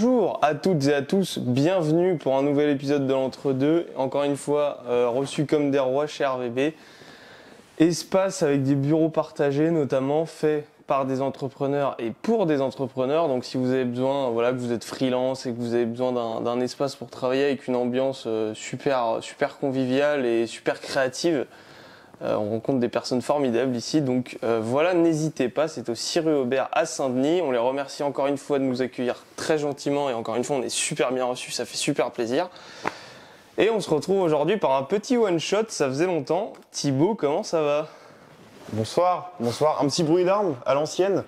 Bonjour à toutes et à tous, bienvenue pour un nouvel épisode de l'Entre-deux. Encore une fois, reçu comme des rois chez RVB. Espace avec des bureaux partagés, notamment faits par des entrepreneurs et pour des entrepreneurs. Donc si vous avez besoin, voilà, que vous êtes freelance et que vous avez besoin d'un espace pour travailler avec une ambiance super conviviale et super créative, on rencontre des personnes formidables ici, donc voilà, n'hésitez pas, c'est au 6 rue Aubert à Saint-Denis. On les remercie encore une fois de nous accueillir très gentiment et encore une fois on est super bien reçus, ça fait super plaisir. Et on se retrouve aujourd'hui par un petit one-shot, ça faisait longtemps. Thibaut, comment ça va? Bonsoir, un petit bruit d'arme à l'ancienne.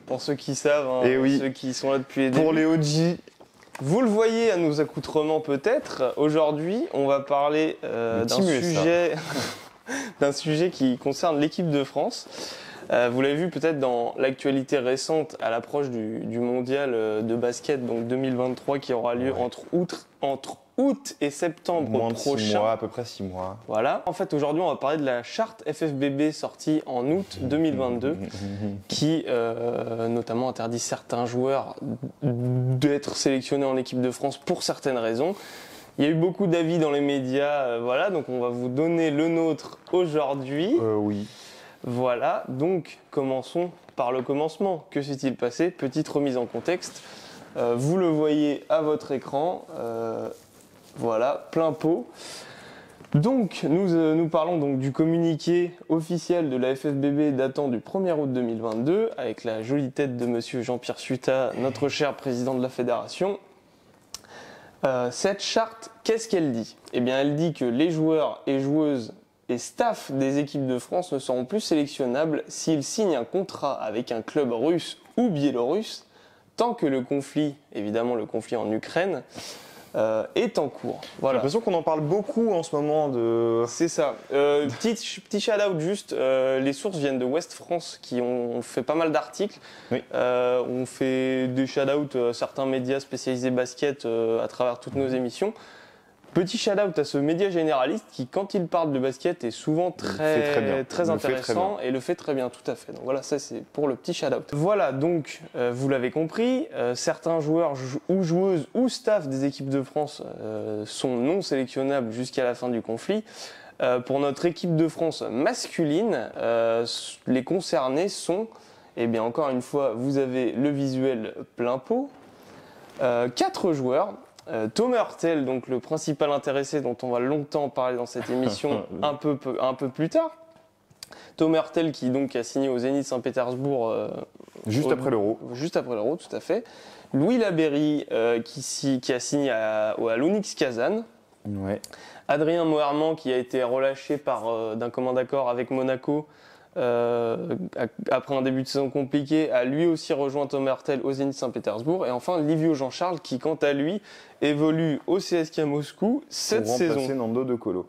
Pour ceux qui savent, hein, et oui, ceux qui sont là depuis les débuts. pour les OG. Vous le voyez à nos accoutrements peut-être, aujourd'hui on va parler d'un sujet qui concerne l'équipe de France. Vous l'avez vu peut-être dans l'actualité récente à l'approche du mondial de basket donc 2023 qui aura lieu entre août et septembre prochain. 6 mois, à peu près 6 mois. Voilà. En fait, aujourd'hui, on va parler de la charte FFBB sortie en août 2022 qui, notamment, interdit certains joueurs d'être sélectionnés en équipe de France pour certaines raisons. Il y a eu beaucoup d'avis dans les médias, voilà, donc on va vous donner le nôtre aujourd'hui. Oui. Voilà, donc commençons par le commencement. Que s'est-il passé? Petite remise en contexte. Vous le voyez à votre écran. Voilà, plein pot. Donc, nous parlons donc du communiqué officiel de la FFBB datant du 1er août 2022, avec la jolie tête de monsieur Jean-Pierre Suta, notre cher président de la fédération. Cette charte, qu'est-ce qu'elle dit? Eh bien, elle dit que les joueurs et joueuses et staff des équipes de France ne seront plus sélectionnables s'ils signent un contrat avec un club russe ou biélorusse, tant que le conflit, évidemment le conflit en Ukraine, est en cours. Voilà. J'ai l'impression qu'on en parle beaucoup en ce moment de... C'est ça. Petit shout-out juste, les sources viennent de Ouest France qui ont fait pas mal d'articles. Oui. On fait des shout-out à certains médias spécialisés basket à travers toutes nos émissions. Petit shout-out à ce média généraliste qui, quand il parle de basket, est souvent très intéressant et le fait très bien, tout à fait. Donc voilà, ça c'est pour le petit shout-out. Voilà, donc vous l'avez compris, certains joueurs ou joueuses ou staff des équipes de France sont non sélectionnables jusqu'à la fin du conflit. Pour notre équipe de France masculine, les concernés sont, eh bien encore une fois, vous avez le visuel plein pot, 4 joueurs. Thomas Hurtel, donc le principal intéressé dont on va longtemps parler dans cette émission un peu plus tard. Thomas Hurtel qui donc a signé au Zénith Saint-Pétersbourg juste après l'Euro. Juste après l'Euro, tout à fait. Louis Labéry qui a signé à l'Onyx Kazan. Ouais. Adrien Moerman qui a été relâché d'un commun accord avec Monaco après un début de saison compliqué, a lui aussi rejoint Thomas Hurtel au Zénith Saint-Pétersbourg. Et enfin Livio Jean-Charles qui quant à lui évolue au CSKA Moscou cette saison. Pour remplacer Nando De Colo,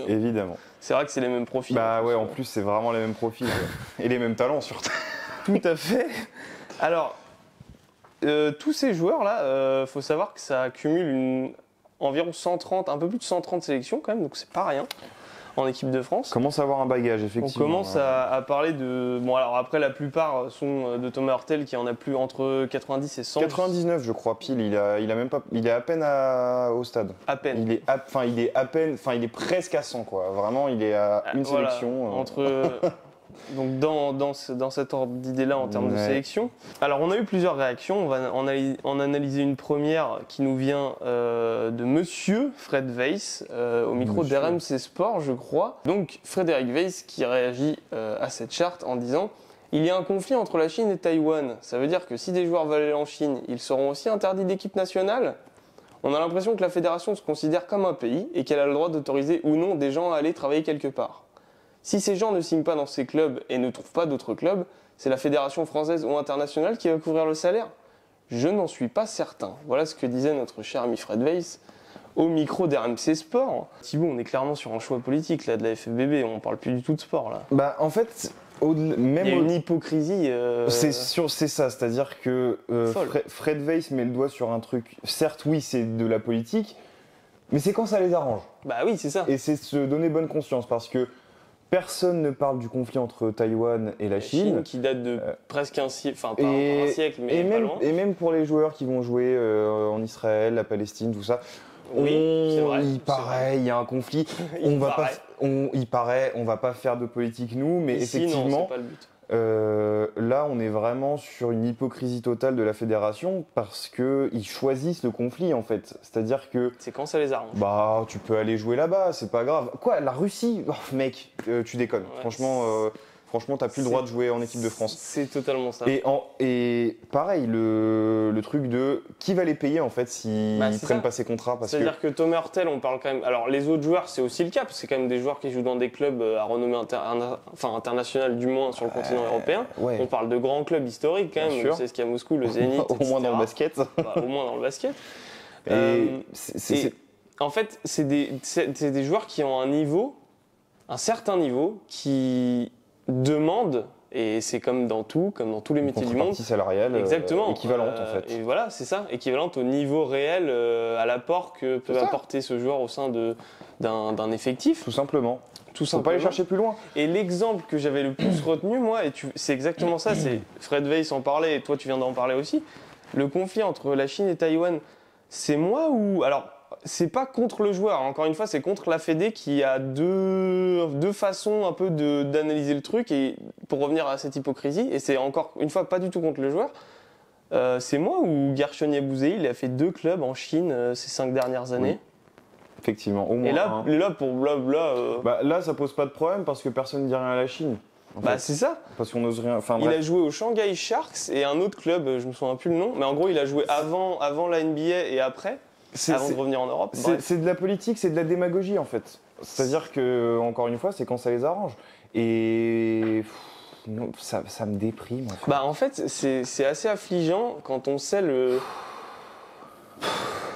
évidemment. C'est vrai que c'est les mêmes profils. Bah ouais, en plus c'est vraiment les mêmes profils et les mêmes talents surtout. Tout à fait. Alors, tous ces joueurs-là, faut savoir que ça accumule environ 130, un peu plus de 130 sélections quand même, donc c'est pas rien. En équipe de France. On commence à avoir un bagage, effectivement. On commence à parler de... Bon, alors après, la plupart sont de Thomas Hurtel, qui en a plus entre 90 et 100. 99, je crois, pile. Il est à peine au stade. À peine. Il est presque à 100, quoi. Vraiment, il est à une sélection. Donc dans cet ordre d'idée-là en termes de sélection. Alors on a eu plusieurs réactions, on va en analyser une première qui nous vient de monsieur Fred Weiss au micro d'RMC Sport je crois. Donc Frédéric Weiss qui réagit à cette charte en disant « Il y a un conflit entre la Chine et Taïwan, ça veut dire que si des joueurs veulent aller en Chine, ils seront aussi interdits d'équipe nationale ? On a l'impression que la fédération se considère comme un pays et qu'elle a le droit d'autoriser ou non des gens à aller travailler quelque part. » Si ces gens ne signent pas dans ces clubs et ne trouvent pas d'autres clubs, c'est la fédération française ou internationale qui va couvrir le salaire? Je n'en suis pas certain. Voilà ce que disait notre cher ami Fred Weiss au micro d'RMC Sport. Thibaut, on est clairement sur un choix politique là, de la FFBB, on parle plus du tout de sport là. Bah en fait, il y a une hypocrisie. C'est ça, c'est-à-dire que Fred Weiss met le doigt sur un truc. Certes, oui, c'est de la politique, mais c'est quand ça les arrange. Bah oui, c'est ça. Et c'est se donner bonne conscience parce que Personne ne parle du conflit entre Taïwan et la Chine. Qui date de presque un siècle, enfin pas un siècle, mais pas loin. Et même pour les joueurs qui vont jouer en Israël, la Palestine, tout ça, oui, c'est vrai, il paraît, il y a un conflit. On va pas faire de politique nous, mais ici, effectivement, non, c'est pas le but. Là, on est vraiment sur une hypocrisie totale de la fédération parce qu'ils choisissent le conflit en fait. C'est-à-dire que. C'est quand ça les arrange. Bah, tu peux aller jouer là-bas, c'est pas grave. Quoi, la Russie? Oh, mec, tu déconnes. Ouais, Franchement, t'as plus le droit de jouer en équipe de France. C'est totalement ça. Et pareil, le truc de qui va les payer en fait s'ils prennent pas ces contrats. C'est-à-dire que Thomas Hurtel, on parle quand même. Alors les autres joueurs, c'est aussi le cas, parce que c'est quand même des joueurs qui jouent dans des clubs à renommée internationale, du moins sur le continent européen. Ouais. On parle de grands clubs historiques quand même, le CSKA Moscou, le Zénith, au moins dans le basket. Au moins dans le basket. En fait, c'est des joueurs qui ont un certain niveau, qui demandent, et c'est comme dans tous les métiers du monde. Une salariale équivalente en fait. Et voilà, c'est ça, équivalente au niveau réel, à l'apport que peut apporter ce joueur au sein d'un effectif. Tout simplement. Faut pas aller chercher plus loin. Et l'exemple que j'avais le plus retenu, moi, c'est exactement ça, c'est Fred Weiss en parlait, et toi tu viens d'en parler aussi, le conflit entre la Chine et Taïwan, c'est moi ou... Alors, c'est pas contre le joueur, encore une fois, c'est contre la Fédé qui a deux façons un peu d'analyser le truc, et pour revenir à cette hypocrisie, et c'est encore une fois pas du tout contre le joueur, c'est moi ou Gershon Yabusele, il a fait 2 clubs en Chine ces 5 dernières années. Oui. Effectivement, au moins. Et là pour blabla. Là, ça pose pas de problème parce que personne ne dit rien à la Chine. C'est ça. Parce qu'on n'ose rien. Enfin, il a joué au Shanghai Sharks et un autre club, je me souviens plus le nom, mais en gros, il a joué avant la NBA et après. Avant de revenir en Europe. C'est de la politique, c'est de la démagogie en fait. C'est-à-dire que, encore une fois, c'est quand ça les arrange. Et ça me déprime. En fait, c'est assez affligeant quand on sait le.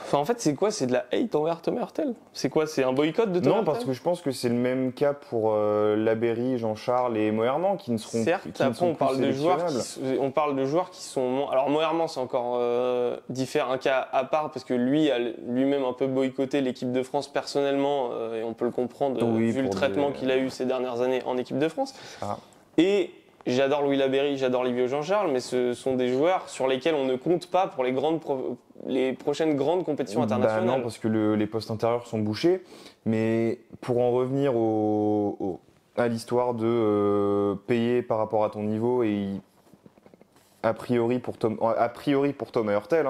Enfin, en fait, c'est quoi? C'est de la hate envers Thomas Hurtel? C'est quoi? C'est un boycott de Thomas Hurtel? Non, parce que je pense que c'est le même cas pour Labéry, Jean-Charles et Moerman qui ne seront certes, après, on parle de joueurs qui sont... Alors, Moerman, c'est encore différent, un cas à part, parce que lui a lui-même un peu boycotté l'équipe de France personnellement, et on peut le comprendre, vu le traitement qu'il a eu ces dernières années en équipe de France. Et j'adore Louis Labéry, j'adore Livio Jean-Charles, mais ce sont des joueurs sur lesquels on ne compte pas pour les prochaines grandes compétitions internationales. Non, parce que les postes intérieurs sont bouchés. Mais pour en revenir à l'histoire de payer par rapport à ton niveau, et a priori pour Thomas Hurtel,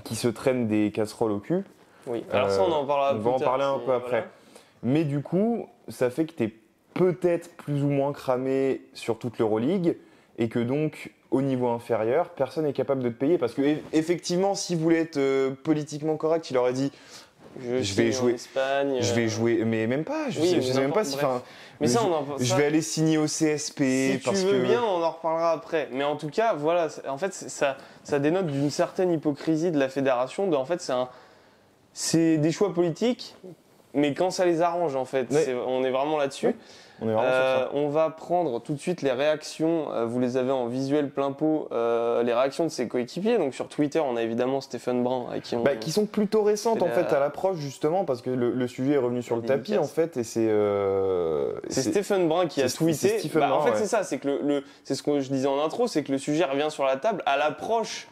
qui se traîne des casseroles au cul. Oui, alors ça on en parlera plus tard. On va en parler un peu après. Mais du coup, ça fait que tu es peut-être plus ou moins cramé sur toute l'Euroleague et que donc au niveau inférieur, personne n'est capable de te payer parce que effectivement, s'il voulait être politiquement correct, il aurait dit je vais jouer en Espagne, je vais jouer, mais même pas. Je sais même pas si. Mais je vais aller signer au CSP. Si tu veux bien, on en reparlera après. Mais en tout cas, voilà, en fait, ça dénote d'une certaine hypocrisie de la fédération. En fait, c'est des choix politiques, mais quand ça les arrange, en fait, on est vraiment là-dessus. Ouais. On est vraiment sur ça. On va prendre tout de suite les réactions, vous les avez en visuel plein pot, les réactions de ses coéquipiers. Donc sur Twitter, on a évidemment Stephen Brun avec qui sont plutôt récentes en fait à l'approche justement parce que le sujet est revenu sur le tapis en fait et c'est Stephen Brun qui a tweeté. En fait, c'est ça, c'est que c'est ce que je disais en intro, c'est que le sujet revient sur la table à l'approche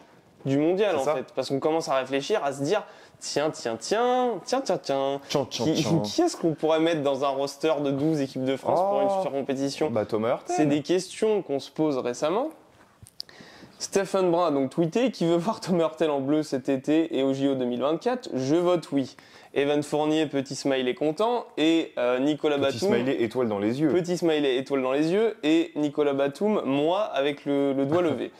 du mondial en fait, parce qu'on commence à réfléchir, à se dire tiens. Qui est-ce qu'on pourrait mettre dans un roster de 12 équipes de France pour une future compétition? Thomas Hurtel. C'est des questions qu'on se pose récemment. Stephen Brun a donc tweeté qui veut voir Thomas Hurtel en bleu cet été et au JO 2024. Je vote oui. Evan Fournier, petit smiley content, et Nicolas Batum. Petit smiley étoile dans les yeux. Petit smiley étoile dans les yeux, et Nicolas Batum, moi, avec le doigt levé.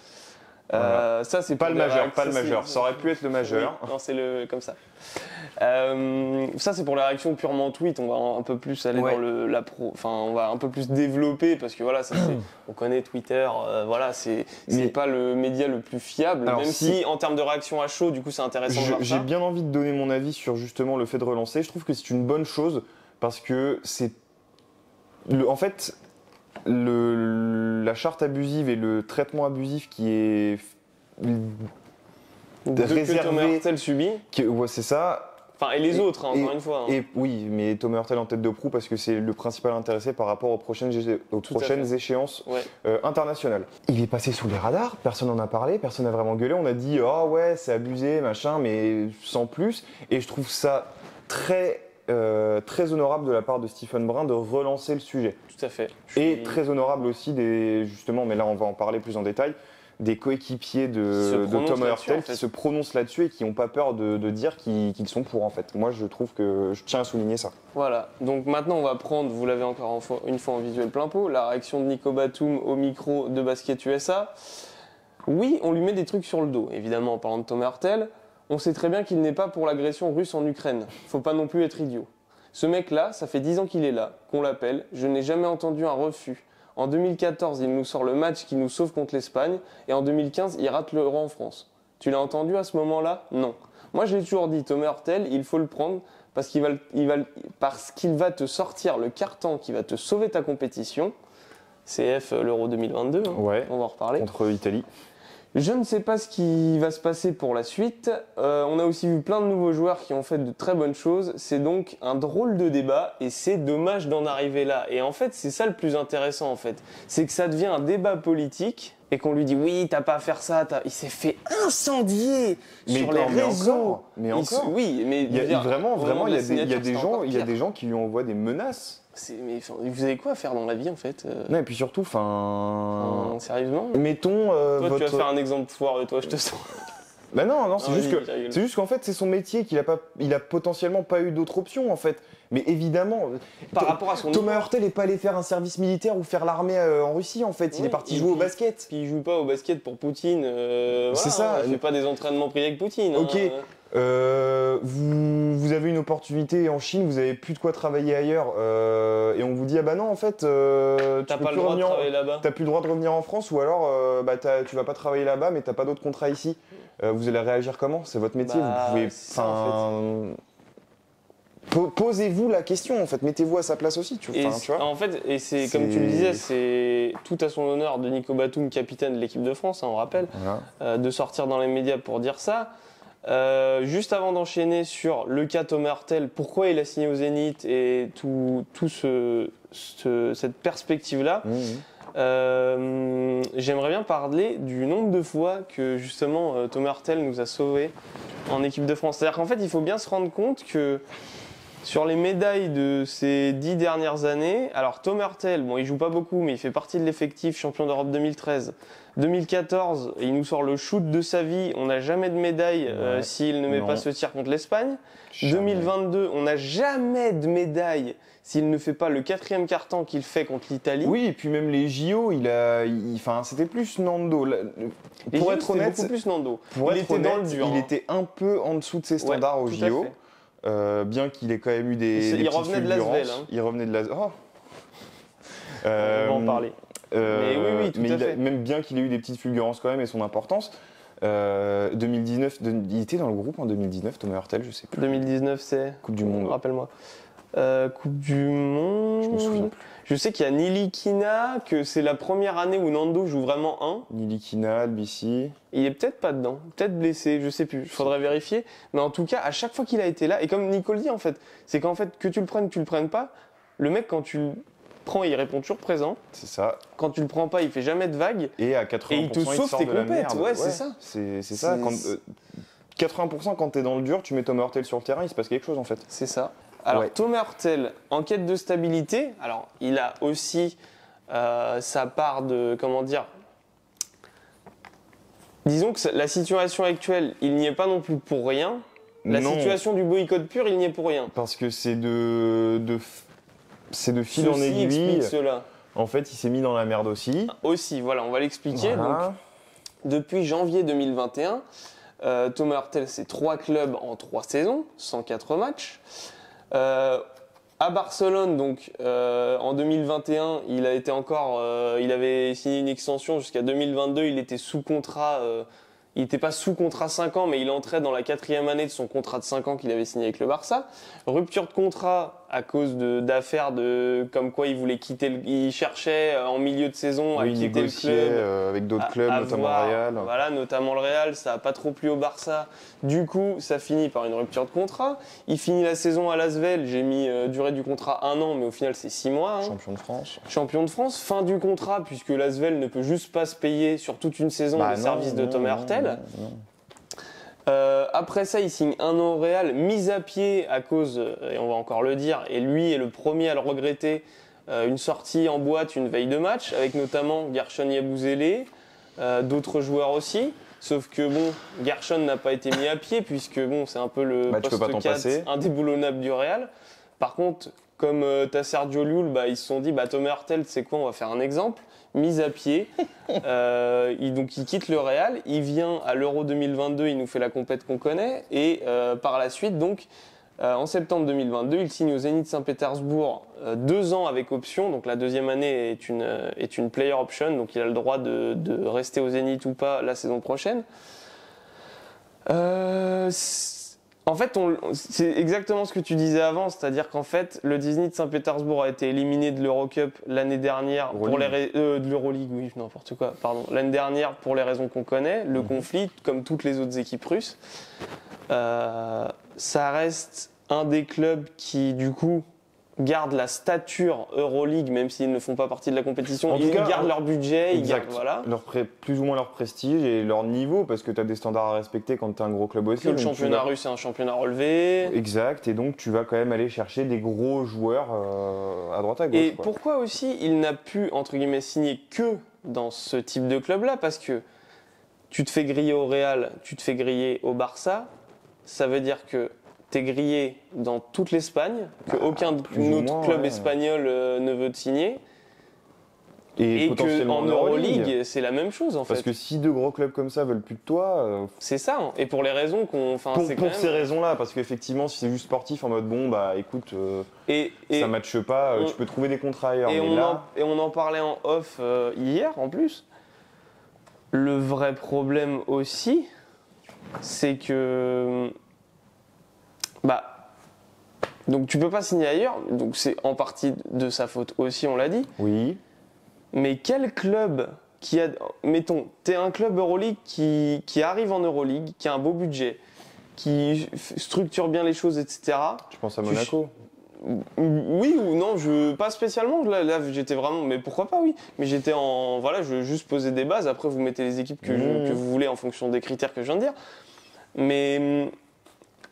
Voilà. Ça c'est pas le majeur, ça aurait pu être le majeur. Oui, non, c'est comme ça. Ça c'est pour la réaction purement tweet. On va un peu plus aller dans on va un peu plus développer parce que voilà, on connaît Twitter. Voilà, c'est pas le média le plus fiable. Alors, même si en termes de réaction à chaud, du coup, c'est intéressant de voir ça. J'ai bien envie de donner mon avis sur justement le fait de relancer. Je trouve que c'est une bonne chose parce que en fait. La charte abusive et le traitement abusif qui est réservé, que Thomas Hurtel subit. C'est ça. Enfin, et les autres, encore une fois. Et oui, mais Thomas Hurtel en tête de proue parce que c'est le principal intéressé par rapport aux prochaines échéances internationales. Il est passé sous les radars, personne n'en a parlé, personne n'a vraiment gueulé. On a dit oh ouais, c'est abusé, machin, mais sans plus. Et je trouve ça très honorable de la part de Stephen Brun de relancer le sujet. Tout à fait. Et très honorable aussi justement, mais là on va en parler plus en détail, des coéquipiers de Thomas Hurtel qui se prononcent là-dessus et qui n'ont pas peur de dire qu'ils sont pour en fait. Moi je trouve que je tiens à souligner ça. Voilà, donc maintenant on va prendre, vous l'avez encore une fois en visuel plein pot, la réaction de Nico Batum au micro de Basket USA. Oui, on lui met des trucs sur le dos, évidemment en parlant de Thomas Hurtel. On sait très bien qu'il n'est pas pour l'agression russe en Ukraine. Faut pas non plus être idiot. Ce mec-là, ça fait 10 ans qu'il est là, qu'on l'appelle. Je n'ai jamais entendu un refus. En 2014, il nous sort le match qui nous sauve contre l'Espagne. Et en 2015, il rate l'Euro en France. Tu l'as entendu à ce moment-là? Non. Moi, je l'ai toujours dit, Thomas Hurtel, il faut le prendre parce qu'il va te sortir le carton qui va te sauver ta compétition. CF l'Euro 2022, hein, ouais, on va en reparler. Contre l'Italie. Je ne sais pas ce qui va se passer pour la suite. On a aussi vu plein de nouveaux joueurs qui ont fait de très bonnes choses. C'est donc un drôle de débat et c'est dommage d'en arriver là. Et en fait, c'est ça le plus intéressant en fait. C'est que ça devient un débat politique et qu'on lui dit oui, t'as pas à faire ça. Il s'est fait incendier sur les réseaux. Mais encore. Oui, mais il y a des gens qui lui envoient des menaces. Mais vous avez quoi à faire dans la vie en fait Non, et puis surtout, sérieusement. Mettons. Toi, tu vas faire un exemple foireux, toi, je te sens. Bah non, c'est juste qu'en fait, c'est son métier, il a potentiellement pas eu d'autre option en fait. Mais évidemment, par rapport à son Thomas Hurtel n'est pas allé faire un service militaire ou faire l'armée en Russie en fait. Il est parti jouer au basket. Puis il joue pas au basket pour Poutine. C'est ça. Il fait pas des entraînements privés avec Poutine. Ok. Vous avez une opportunité en Chine, vous avez plus de quoi travailler ailleurs, et on vous dit ah bah non en fait, t'as pas le droit de travailler là-bas. T'as plus le droit de revenir en France ou alors tu vas pas travailler là-bas mais t'as pas d'autre contrat ici. Vous allez réagir comment? C'est votre métier. Vous pouvez. Posez-vous la question en fait, mettez-vous à sa place aussi. Tu vois. En fait, et c'est comme tu le disais, c'est tout à son honneur de Nico Batum, capitaine de l'équipe de France, on rappelle, de sortir dans les médias pour dire ça. Juste avant d'enchaîner sur le cas Thomas Hurtel, pourquoi il a signé au Zénith et tout cette perspective-là, j'aimerais bien parler du nombre de fois que justement Thomas Hurtel nous a sauvés en équipe de France. C'est-à-dire qu'en fait, il faut bien se rendre compte que sur les médailles de ces 10 dernières années, alors Thomas Hurtel, bon, il joue pas beaucoup, mais il fait partie de l'effectif champion d'Europe 2013. 2014, il nous sort le shoot de sa vie. On n'a jamais de médaille s'il ne met pas ce tir contre l'Espagne. Jamais. 2022, on n'a jamais de médaille s'il ne fait pas le 4e carton qu'il fait contre l'Italie. Oui, et puis même les JO, c'était plus Nando. Pour être honnête, beaucoup plus Nando. Il était un peu en dessous de ses standards aux JO. Bien qu'il ait quand même eu il revenait de l'Asvel. Il revenait de l'Asvel. Oh. On va en parler. Mais oui, tout à fait. Même bien qu'il ait eu des petites fulgurances quand même et son importance. 2019, il était dans le groupe en 2019, Thomas Hurtel, je sais plus. 2019, c'est Coupe du Monde. Rappelle-moi. Coupe du Monde. Je me souviens plus. Je sais qu'il y a Nilikina, que c'est la première année où Nando joue vraiment un. Nilikina, BC. Il est peut-être pas dedans, peut-être blessé, je sais plus. Il faudrait vérifier. Mais en tout cas, à chaque fois qu'il a été là, et comme Nicole dit en fait, c'est qu'en fait, que tu le prennes pas, le mec quand tu le prends, il répond toujours présent. C'est ça. Quand tu le prends pas, il fait jamais de vagues. Et à 80%, il te sauve tes compètes. Ouais, c'est ça. C'est ça. 80% quand t'es dans le dur, tu mets Thomas Hurtel sur le terrain, il se passe quelque chose en fait. C'est ça. Alors Thomas Hurtel, en quête de stabilité, alors il a aussi sa part de, comment dire, disons que la situation actuelle, il n'y est pas non plus pour rien. La situation du boycott pur, il n'y est pour rien. Parce que c'est de fil en aiguille. Explique cela. En fait, il s'est mis dans la merde aussi. Aussi, voilà, on va l'expliquer. Voilà. Donc, depuis janvier 2021, Thomas Hurtel, c'est 3 clubs en 3 saisons, 104 matchs. À Barcelone, donc en 2021, il avait signé une extension jusqu'à 2022. Il était sous contrat. Il n'était pas sous contrat 5 ans, mais il entrait dans la 4e année de son contrat de 5 ans qu'il avait signé avec le Barça. Rupture de contrat à cause d'affaires comme quoi il voulait il cherchait en milieu de saison à quitter le club. Avec d'autres clubs, notamment le Real. Voilà, notamment le Real, ça n'a pas trop plu au Barça. Du coup, ça finit par une rupture de contrat. Il finit la saison à Lasvel, j'ai mis durée du contrat 1 an, mais au final c'est 6 mois. Champion de France. Champion de France, fin du contrat, puisque Lasvel ne peut juste pas se payer sur toute une saison les services de Thomas Hurtel. Après ça, il signe 1 an au Real, mis à pied à cause, et on va encore le dire, et lui est le premier à le regretter, une sortie en boîte, une veille de match, avec notamment Gershon Yabusele, d'autres joueurs aussi. Sauf que bon, Gershon n'a pas été mis à pied, puisque bon, c'est un peu le poste 4 indéboulonnable du Real. Par contre, comme t'as Sergio Llull, ils se sont dit, Thomas Hurtel, c'est quoi, on va faire un exemple. Mise à pied, donc il quitte le Real, il vient à l'Euro 2022, il nous fait la compète qu'on connaît, et par la suite, donc en septembre 2022, il signe au Zénith Saint-Pétersbourg 2 ans avec option, donc la deuxième année est une player option, donc il a le droit de rester au Zénith ou pas la saison prochaine. En fait, c'est exactement ce que tu disais avant, c'est-à-dire qu'en fait, le Zénith Saint-Pétersbourg a été éliminé de l'Eurocup l'année dernière de l'Euroleague, oui, n'importe quoi, pardon. L'année dernière pour les raisons qu'on connaît, le conflit, comme toutes les autres équipes russes. Ça reste un des clubs qui, du coup, gardent la stature Euroleague, même s'ils ne font pas partie de la compétition. Ils gardent leur budget, ils gardent, voilà. Plus ou moins leur prestige et leur niveau, parce que tu as des standards à respecter quand tu es un gros club aussi. Que le championnat russe est un championnat relevé. Exact, et donc tu vas quand même aller chercher des gros joueurs à droite à gauche. Et pourquoi aussi il n'a pu, entre guillemets, signer que dans ce type de club-là? Parce que tu te fais griller au Real, tu te fais griller au Barça, ça veut dire que t'es grillé dans toute l'Espagne, qu'aucun autre club espagnol ne veut te signer. Et qu'en Euroleague, c'est la même chose en fait. Parce que si deux gros clubs comme ça veulent plus de toi. C'est ça, hein. Et pour les raisons qu'on. Pour ces raisons-là, parce qu'effectivement, si c'est juste sportif en mode écoute, ça matche pas, tu peux trouver des contrats ailleurs. Et on en parlait en off hier en plus. Le vrai problème aussi, c'est que. Donc tu peux pas signer ailleurs, donc c'est en partie de sa faute aussi, on l'a dit. Oui. Mais quel club qui a... Mettons, t'es un club Euroleague qui arrive en Euroleague, qui a un beau budget, qui structure bien les choses, etc. Tu penses à Monaco? Oui ou non, pas spécialement. Là, j'étais vraiment... Mais pourquoi pas, oui. Mais j'étais en... Voilà, je veux juste poser des bases. Après, vous mettez les équipes que vous voulez en fonction des critères que je viens de dire. Mais...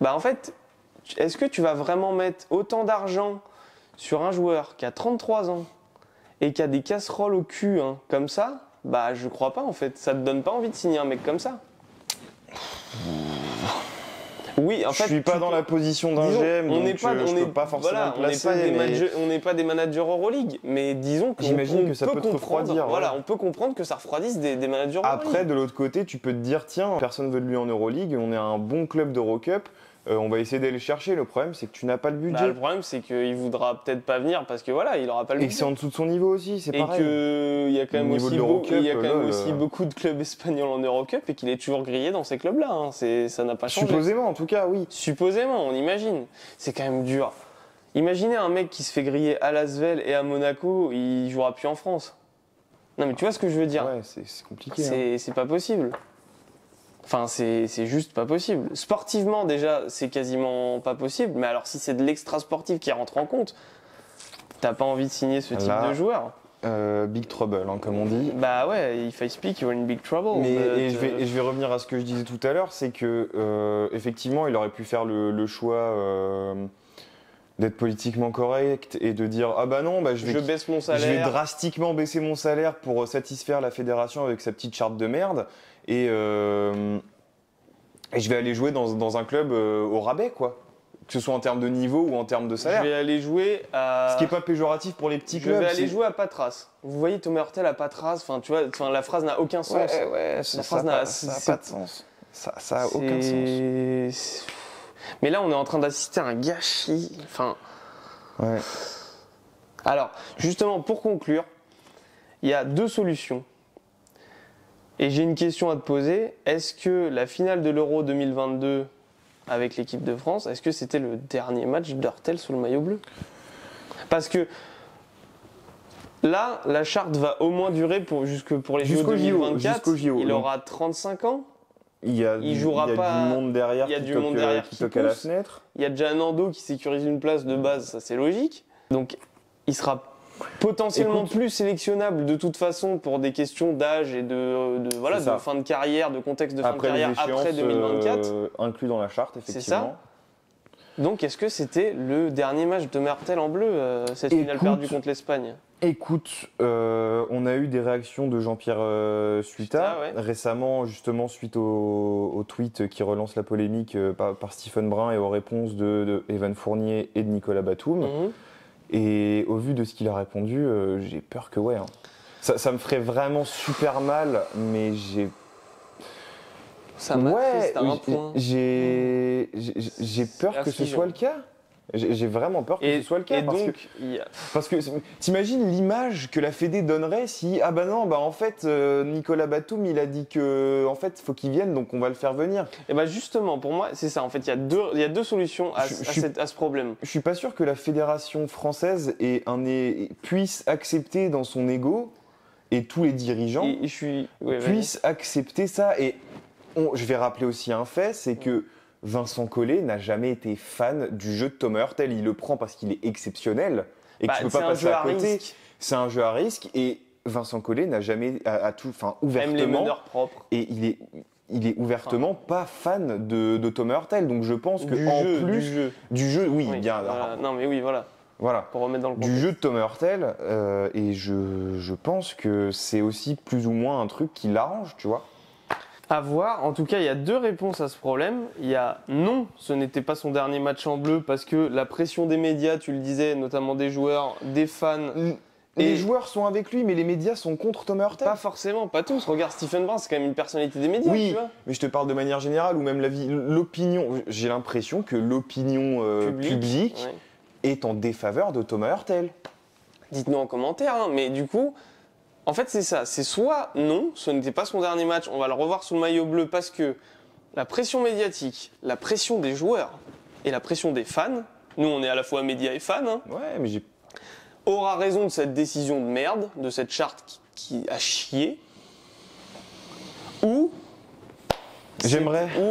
en fait... Est-ce que tu vas vraiment mettre autant d'argent sur un joueur qui a 33 ans et qui a des casseroles au cul comme ça? Je crois pas en fait. Ça te donne pas envie de signer un mec comme ça? Oui, en fait. Je suis pas dans la position d'un GM, donc je peux pas forcément le placer. On n'est pas des managers Euroleague, mais disons que j'imagine que ça peut te refroidir. Voilà, on peut comprendre que ça refroidisse des managers Euroleague. Après, de l'autre côté, tu peux te dire tiens, personne veut de lui en Euroleague, on est un bon club d'Eurocup. On va essayer d'aller le chercher. Le problème, c'est que tu n'as pas le budget. Le problème, c'est qu'il voudra peut-être pas venir parce que voilà, il aura pas le budget. Et que c'est en dessous de son niveau aussi, c'est pareil. Et qu'il y a quand même aussi beaucoup de clubs espagnols en Eurocup et qu'il est toujours grillé dans ces clubs-là. Ça n'a pas changé. Supposément, en tout cas, oui. Supposément, on imagine. C'est quand même dur. Imaginez un mec qui se fait griller à Lasvel et à Monaco, il jouera plus en France. Non, mais tu vois ce que je veux dire? Ouais, c'est compliqué. C'est pas possible. Enfin, c'est juste pas possible. Sportivement, déjà, c'est quasiment pas possible. Mais alors, si c'est de l'extra sportif qui rentre en compte, t'as pas envie de signer ce type de joueur. Big trouble, comme on dit. Ouais, if I speak, you're in big trouble. Je vais revenir à ce que je disais tout à l'heure, c'est que effectivement, il aurait pu faire le choix d'être politiquement correct et de dire je baisse mon salaire. Je vais drastiquement baisser mon salaire pour satisfaire la fédération avec sa petite charte de merde. Et je vais aller jouer dans un club au rabais, quoi. Que ce soit en termes de niveau ou en termes de salaire. Je vais aller jouer à... Ce qui n'est pas péjoratif pour les petits clubs. Je vais aller jouer à Patras. Vous voyez Thomas Hurtel à Patras, la phrase n'a aucun sens. Ça n'a pas de sens. Ça n'a aucun sens. Mais là, on est en train d'assister à un gâchis. Ouais. Alors, justement, pour conclure, il y a 2 solutions. Et j'ai une question à te poser. Est-ce que la finale de l'Euro 2022 avec l'équipe de France, est-ce que c'était le dernier match d'Hurtel sous le maillot bleu? Parce que là, la charte va au moins durer pour les JO 2024. Il aura 35 ans. Il jouera pas. Du monde derrière qui toque à la fenêtre. Il y a déjà Nando qui sécurise une place de base, ça c'est logique. Donc il sera potentiellement plus sélectionnable de toute façon pour des questions d'âge et de fin de carrière, de contexte de fin de carrière après 2024. Inclus dans la charte, effectivement. C'est ça. Donc est-ce que c'était le dernier match de Hurtel en bleu, cette finale perdue contre l'Espagne? Écoute, on a eu des réactions de Jean-Pierre Suita récemment, justement suite au tweet qui relance la polémique par Stephen Brun et aux réponses de Evan Fournier et de Nicolas Batum. Et au vu de ce qu'il a répondu, j'ai peur que ça me ferait vraiment super mal, mais j'ai... Ça m'attriste à un point. J'ai peur que ce soit le cas. J'ai vraiment peur que ce soit le cas. Parce que t'imagines l'image que la Fédé donnerait si en fait Nicolas Batum il a dit que en fait faut qu'il vienne donc on va le faire venir. Et justement pour moi c'est ça en fait il y a deux solutions à ce problème. Je suis pas sûr que la fédération française puisse accepter dans son ego et tous les dirigeants puissent accepter ça et je vais rappeler aussi un fait, c'est que Vincent Collet n'a jamais été fan du jeu de Thomas Hurtel. Il le prend parce qu'il est exceptionnel et que tu peux pas passer à côté. C'est un jeu à risque et Vincent Collet n'a jamais ouvertement. Même les meneurs propres. Et il est ouvertement pas fan de Thomas Hurtel. Donc je pense que du jeu, oui, bien. Voilà. Non mais oui, voilà. Voilà. Pour remettre dans le contexte. Du jeu de Thomas Hurtel et je pense que c'est aussi plus ou moins un truc qui l'arrange, tu vois. À voir. En tout cas, il y a deux réponses à ce problème. Il y a non, ce n'était pas son dernier match en bleu parce que la pression des médias, tu le disais, notamment des joueurs, des fans. Les joueurs sont avec lui, mais les médias sont contre Thomas Hurtel. Pas forcément, pas tous. Regarde Stephen Brun, c'est quand même une personnalité des médias, oui, tu vois. Mais je te parle de manière générale, ou même l'opinion. J'ai l'impression que l'opinion publique est en défaveur de Thomas Hurtel. Dites-nous en commentaire, mais du coup... En fait, c'est ça. C'est soit non, ce n'était pas son dernier match, on va le revoir sous le maillot bleu parce que la pression médiatique, la pression des joueurs et la pression des fans, nous on est à la fois médias et fans, aura raison de cette décision de merde, de cette charte qui a chié, ou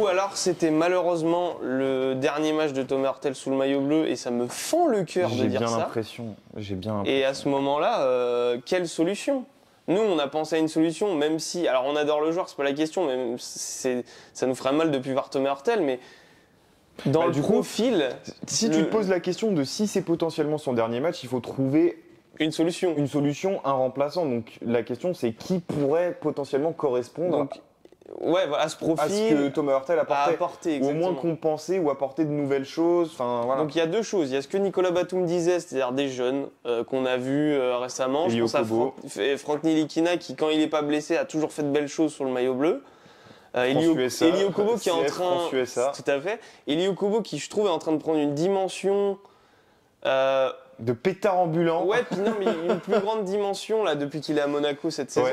alors c'était malheureusement le dernier match de Thomas Hurtel sous le maillot bleu et ça me fend le cœur de dire ça. J'ai bien l'impression. Et à ce moment-là, quelle solution ? Nous, on a pensé à une solution, même si... Alors, on adore le joueur, c'est pas la question, mais ça nous ferait mal de plus voir Thomas Hurtel, mais dans le profil... Si tu te poses la question de si c'est potentiellement son dernier match, il faut trouver... Une solution, un remplaçant. Donc, la question, c'est qui pourrait potentiellement correspondre à ce profil... À ce que Thomas Hurtel apportait. Ou au moins compenser ou apporter de nouvelles choses. Voilà. Donc il y a deux choses. Il y a ce que Nicolas Batum disait, c'est-à-dire des jeunes qu'on a vus récemment. Je pense à Franck Nilikina qui, quand il n'est pas blessé, a toujours fait de belles choses sur le maillot bleu. Elio Kobo qui est en train... Tout à fait. Elio Kobo qui, je trouve, est en train de prendre une dimension... de pétard ambulant. Ouais, puis non, mais une plus grande dimension là depuis qu'il est à Monaco cette saison.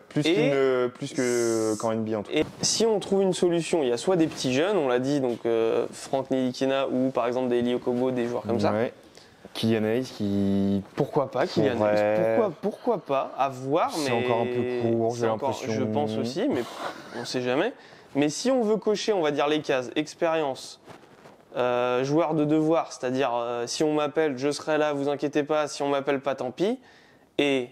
Plus que qu'en NBA en tout cas. Et si on trouve une solution, il y a soit des petits jeunes, on l'a dit, donc Franck Nilikina ou par exemple des Elio Kobo, des joueurs comme ça. Kylian Hayes qui... Pourquoi pas Kylian Hayes, pourquoi pas, à voir, mais... C'est encore un peu court, j'ai l'impression. Je pense aussi, mais on sait jamais. Mais si on veut cocher, on va dire les cases, expérience, joueur de devoir, c'est-à-dire si on m'appelle, je serai là, vous inquiétez pas, si on m'appelle pas, tant pis. Et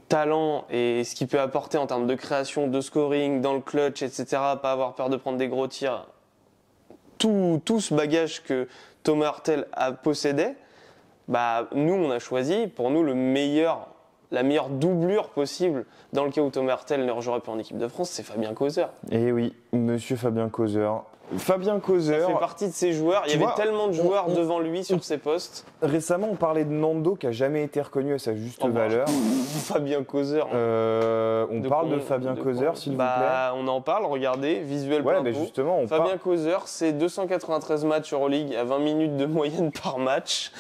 talent et ce qu'il peut apporter en termes de création, de scoring, dans le clutch, etc., pas avoir peur de prendre des gros tirs, tout ce bagage que Thomas Hurtel possédait, nous on a choisi pour nous la meilleure doublure possible dans le cas où Thomas Hurtel ne rejouerait pas en équipe de France, c'est Fabien Causer. Eh oui, monsieur Fabien Causer. Fabien Causer fait partie de ces joueurs. Il y avait tellement de joueurs devant lui sur ses postes. Récemment, on parlait de Nando qui a jamais été reconnu à sa juste valeur. Fabien Causer. On parle de Fabien Causer, s'il vous plaît. On en parle. Regardez, visuel. Justement, Fabien Causer, c'est 293 matchs Euroleague à 20 minutes de moyenne par match.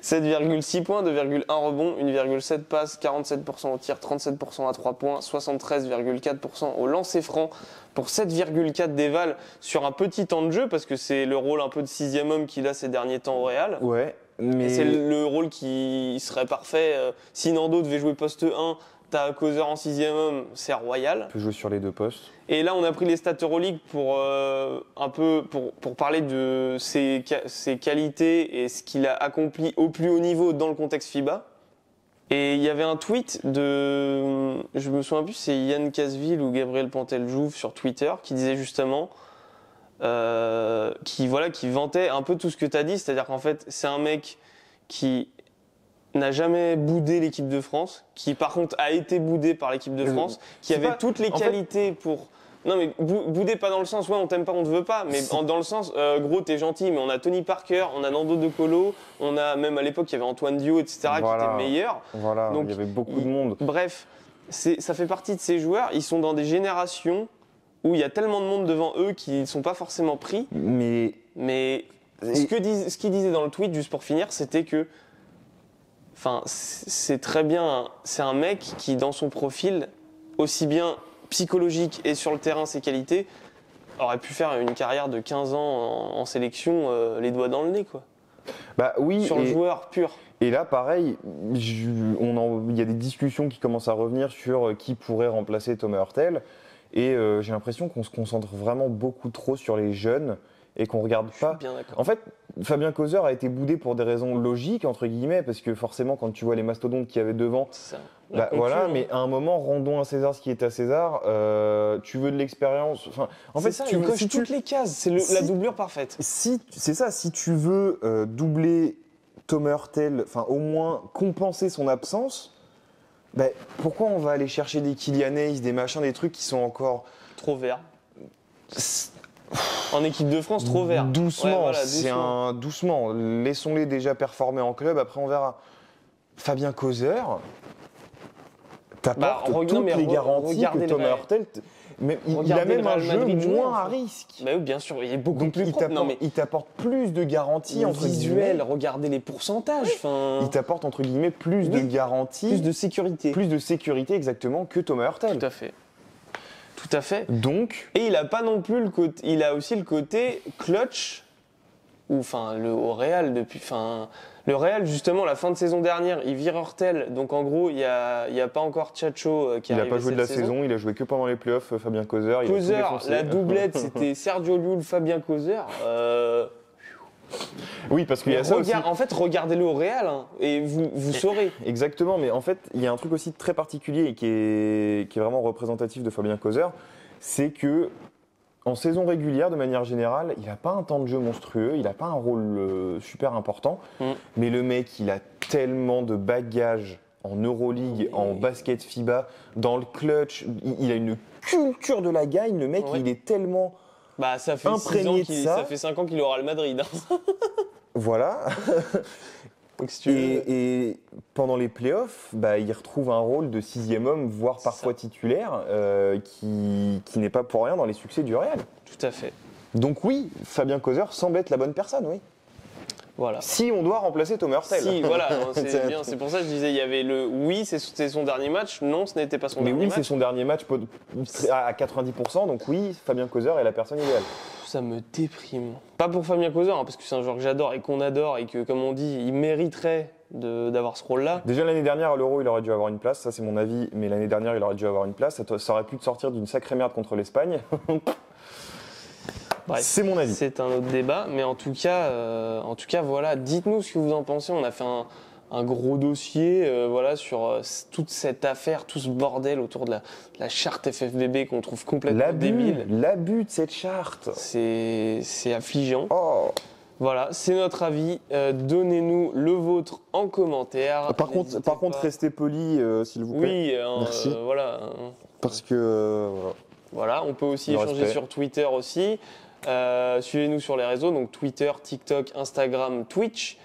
7,6 points, 2,1 rebonds, 1,7 passes, 47% au tir, 37% à 3 points, 73,4% au lancer franc pour 7,4 d'éval sur un petit temps de jeu parce que c'est le rôle un peu de sixième homme qu'il a ces derniers temps au Real. Ouais, mais Et c'est le rôle qui serait parfait. Si Nando devait jouer poste 1, t'as Causeur en sixième homme, c'est royal. on peut jouer sur les deux postes. Et là, on a pris les stats Euroleague pour pour parler de ses qualités et ce qu'il a accompli au plus haut niveau dans le contexte FIBA. Et il y avait un tweet je me souviens plus, c'est Yann Casville ou Gabriel Pantel-Jouve sur Twitter qui disait justement, qui vantait un peu tout ce que t'as dit, c'est-à-dire qu'en fait, c'est un mec qui n'a jamais boudé l'équipe de France, qui par contre a été boudé par l'équipe de France, qui avait toutes les qualités pour... Non mais boudé pas dans le sens, ouais on t'aime pas, on te veut pas, mais dans le sens, gros t'es gentil, mais on a Tony Parker, on a Nando De Colo, on a même à l'époque il y avait Antoine Dio, etc. qui était le meilleur. Voilà, donc il y avait beaucoup de monde. Bref, ça fait partie de ces joueurs, ils sont dans des générations où il y a tellement de monde devant eux qui ne sont pas forcément pris. Mais ce qu'il disait dans le tweet, juste pour finir, c'était que c'est très bien, c'est un mec qui dans son profil, aussi bien psychologique et sur le terrain ses qualités, aurait pu faire une carrière de 15 ans en sélection, les doigts dans le nez quoi. Bah oui. Sur le joueur pur. Et là, pareil, il y a des discussions qui commencent à revenir sur qui pourrait remplacer Thomas Hurtel. Et j'ai l'impression qu'on se concentre vraiment beaucoup trop sur les jeunes et qu'on regarde pas. Bien d'accord. En fait, Fabien Causeur a été boudé pour des raisons logiques entre guillemets, parce que forcément, quand tu vois les mastodontes qu'il y avait devant, voilà. Mais à un moment, rendons à César ce qui est à César. Tu veux de l'expérience. Enfin, en fait, tu coches toutes les cases. C'est la doublure parfaite. C'est ça. Si tu veux doubler Thomas Hurtel, enfin au moins compenser son absence. Ben, pourquoi on va aller chercher des Kylian Hayes, des machins, des trucs qui sont encore trop verts. En équipe de France, trop vert. Doucement, ouais, voilà, doucement. Laissons-les déjà performer en club, après on verra. Fabien Causeur t'apporte toutes les garanties que Thomas Hurtel. Mais il a même un jeu moins à risque. Bah oui, bien sûr, il est beaucoup plus propre. Il t'apporte plus de garanties entre visuel, regardez les pourcentages. Il t'apporte entre guillemets plus de garanties. Plus de sécurité. Plus de sécurité exactement que Thomas Hurtel. Tout à fait. Tout à fait. Donc. Et il a pas non plus le côté. Il a aussi le côté clutch. Ou au Real depuis. Le Real, justement, la fin de saison dernière, il vire Hurtel. Donc, en gros, il n'y a pas encore Tchatcho qui arrive. Il n'a pas joué de la saison, il a joué que pendant les playoffs, Fabien Causeur. Causeur, la doublette, c'était Sergio Llull, Fabien Causeur. Oui, parce qu'il y a ça aussi. En fait, regardez-le au Real et vous saurez. Exactement, mais en fait, il y a un truc aussi très particulier et qui est vraiment représentatif de Fabien Causeur, c'est que en saison régulière, de manière générale, il n'a pas un temps de jeu monstrueux, il n'a pas un rôle super important, mais le mec, il a tellement de bagages en Euroleague, en basket FIBA, dans le clutch, il a une culture de la gagne, le mec, il est tellement ça fait imprégné de ça. Ça fait 5 ans qu'il aura le Madrid. Voilà. Donc, si tu veux... et pendant les playoffs, il retrouve un rôle de sixième homme, voire parfois titulaire, qui n'est pas pour rien dans les succès du Real. Tout à fait. Donc oui, Fabien Causeur semble être la bonne personne, oui. Voilà. Si on doit remplacer Thomas Hurtel. Si, voilà, c'est bien. C'est pour ça que je disais, il y avait le oui, c'est son dernier match. Non, ce n'était pas son dernier match. Mais oui, c'est son dernier match à 90%. Donc oui, Fabien Causeur est la personne idéale. Ça me déprime. Pas pour Fabien Causeur, parce que c'est un joueur que j'adore et qu'on adore et que, comme on dit, il mériterait d'avoir ce rôle-là. Déjà l'année dernière à l'Euro, il aurait dû avoir une place. Ça, c'est mon avis. Mais l'année dernière, il aurait dû avoir une place. Ça aurait pu te sortir d'une sacrée merde contre l'Espagne. Bref, c'est mon avis. C'est un autre débat, mais en tout cas, voilà, dites-nous ce que vous en pensez. On a fait un gros dossier, sur toute cette affaire, tout ce bordel autour de la charte FFBB qu'on trouve complètement débile. L'abus de cette charte. C'est affligeant. Oh. Voilà, c'est notre avis. Donnez-nous le vôtre en commentaire. Par contre, restez poli, s'il vous plaît. Oui, merci. Voilà. Parce que voilà, on peut aussi échanger sur Twitter aussi. Suivez-nous sur les réseaux, donc Twitter, TikTok, Instagram, Twitch.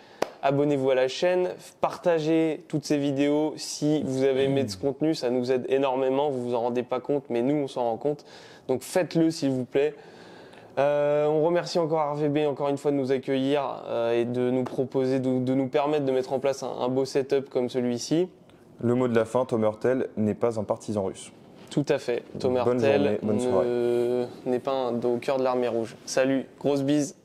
Abonnez-vous à la chaîne, partagez toutes ces vidéos. Si vous avez aimé ce contenu, ça nous aide énormément. Vous vous en rendez pas compte, mais nous, on s'en rend compte. Donc faites-le, s'il vous plaît. On remercie encore RVB encore une fois de nous accueillir et de nous proposer, de nous permettre de mettre en place un beau setup comme celui-ci. Le mot de la fin, Tom Hurtel n'est pas un partisan russe. Tout à fait. Tom Bonne Hurtel journée, bonne soirée. n'est pas au cœur de l'armée rouge. Salut, grosse bise.